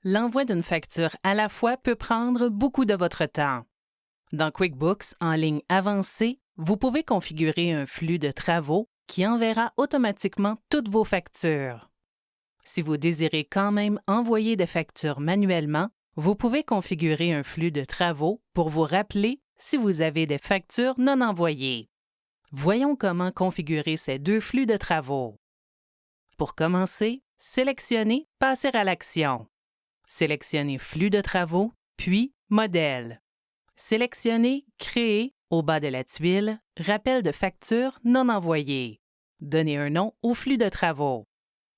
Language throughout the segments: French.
l'envoi d'une facture à la fois peut prendre beaucoup de votre temps. Dans QuickBooks en ligne avancée, vous pouvez configurer un flux de travaux qui enverra automatiquement toutes vos factures. Si vous désirez quand même envoyer des factures manuellement, vous pouvez configurer un flux de travaux pour vous rappeler si vous avez des factures non envoyées. Voyons comment configurer ces deux flux de travaux. Pour commencer, sélectionnez « Passer à l'action ». Sélectionnez « Flux de travaux », puis « Modèle ». Sélectionnez « Créer » au bas de la tuile « Rappel de factures non envoyées ». Donnez un nom au flux de travaux.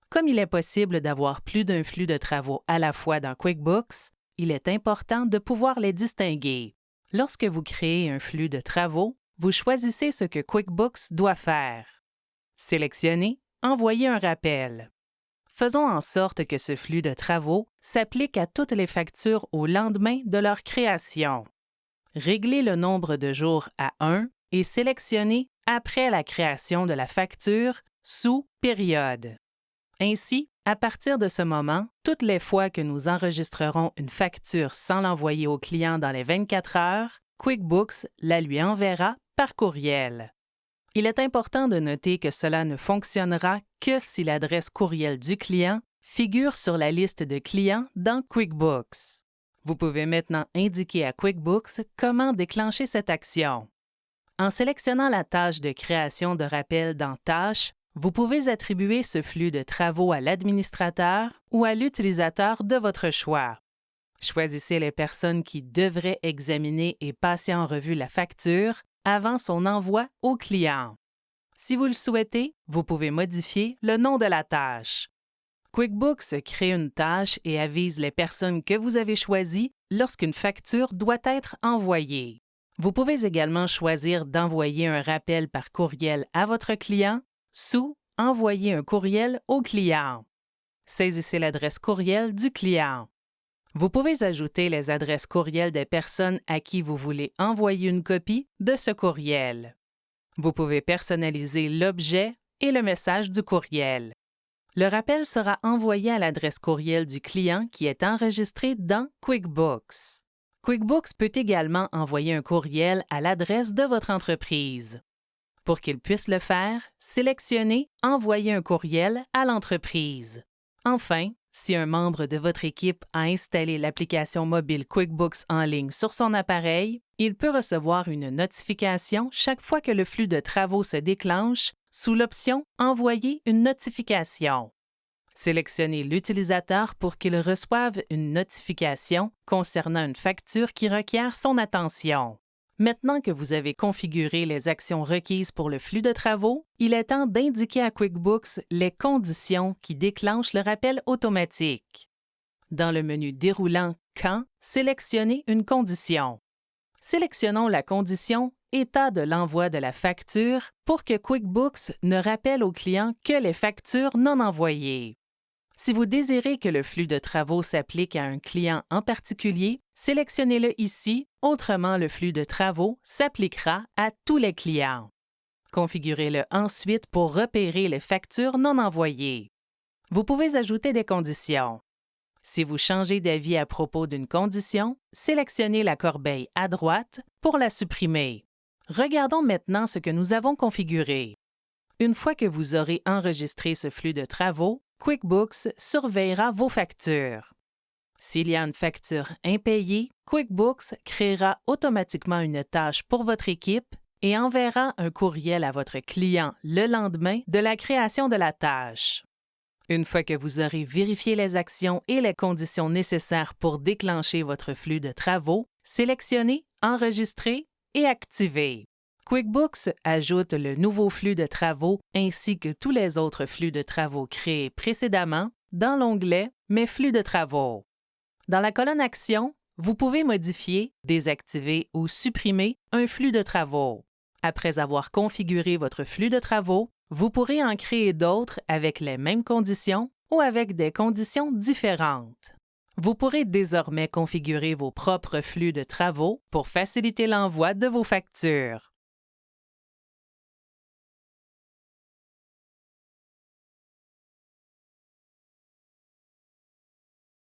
Comme il est possible d'avoir plus d'un flux de travaux à la fois dans QuickBooks, il est important de pouvoir les distinguer. Lorsque vous créez un flux de travaux, vous choisissez ce que QuickBooks doit faire. Sélectionnez « Envoyer un rappel ». Faisons en sorte que ce flux de travaux s'applique à toutes les factures au lendemain de leur création. Réglez le nombre de jours à 1 et sélectionnez « Après la création de la facture » sous « Période ». Ainsi, à partir de ce moment, toutes les fois que nous enregistrerons une facture sans l'envoyer au client dans les 24 heures, QuickBooks la lui enverra par courriel. Il est important de noter que cela ne fonctionnera que si l'adresse courriel du client figure sur la liste de clients dans QuickBooks. Vous pouvez maintenant indiquer à QuickBooks comment déclencher cette action. En sélectionnant la tâche de création de rappel dans Tâches, vous pouvez attribuer ce flux de travaux à l'administrateur ou à l'utilisateur de votre choix. Choisissez les personnes qui devraient examiner et passer en revue la facture avant son envoi au client. Si vous le souhaitez, vous pouvez modifier le nom de la tâche. QuickBooks crée une tâche et avise les personnes que vous avez choisies lorsqu'une facture doit être envoyée. Vous pouvez également choisir d'envoyer un rappel par courriel à votre client sous « Envoyer un courriel au client ». Saisissez l'adresse courriel du client. Vous pouvez ajouter les adresses courriel des personnes à qui vous voulez envoyer une copie de ce courriel. Vous pouvez personnaliser l'objet et le message du courriel. Le rappel sera envoyé à l'adresse courriel du client qui est enregistrée dans QuickBooks. QuickBooks peut également envoyer un courriel à l'adresse de votre entreprise. Pour qu'il puisse le faire, sélectionnez « Envoyer un courriel à l'entreprise ». Enfin, si un membre de votre équipe a installé l'application mobile QuickBooks en ligne sur son appareil, il peut recevoir une notification chaque fois que le flux de travaux se déclenche sous l'option « Envoyer une notification ». Sélectionnez l'utilisateur pour qu'il reçoive une notification concernant une facture qui requiert son attention. Maintenant que vous avez configuré les actions requises pour le flux de travaux, il est temps d'indiquer à QuickBooks les conditions qui déclenchent le rappel automatique. Dans le menu déroulant « Quand », sélectionnez une condition. Sélectionnons la condition « État de l'envoi de la facture » pour que QuickBooks ne rappelle au client que les factures non envoyées. Si vous désirez que le flux de travaux s'applique à un client en particulier, sélectionnez-le ici, autrement le flux de travaux s'appliquera à tous les clients. Configurez-le ensuite pour repérer les factures non envoyées. Vous pouvez ajouter des conditions. Si vous changez d'avis à propos d'une condition, sélectionnez la corbeille à droite pour la supprimer. Regardons maintenant ce que nous avons configuré. Une fois que vous aurez enregistré ce flux de travaux, QuickBooks surveillera vos factures. S'il y a une facture impayée, QuickBooks créera automatiquement une tâche pour votre équipe et enverra un courriel à votre client le lendemain de la création de la tâche. Une fois que vous aurez vérifié les actions et les conditions nécessaires pour déclencher votre flux de travaux, sélectionnez « Enregistrer » et « Activer ». QuickBooks ajoute le nouveau flux de travaux ainsi que tous les autres flux de travaux créés précédemment dans l'onglet « Mes flux de travaux ». Dans la colonne Actions, vous pouvez modifier, désactiver ou supprimer un flux de travaux. Après avoir configuré votre flux de travaux, vous pourrez en créer d'autres avec les mêmes conditions ou avec des conditions différentes. Vous pourrez désormais configurer vos propres flux de travaux pour faciliter l'envoi de vos factures.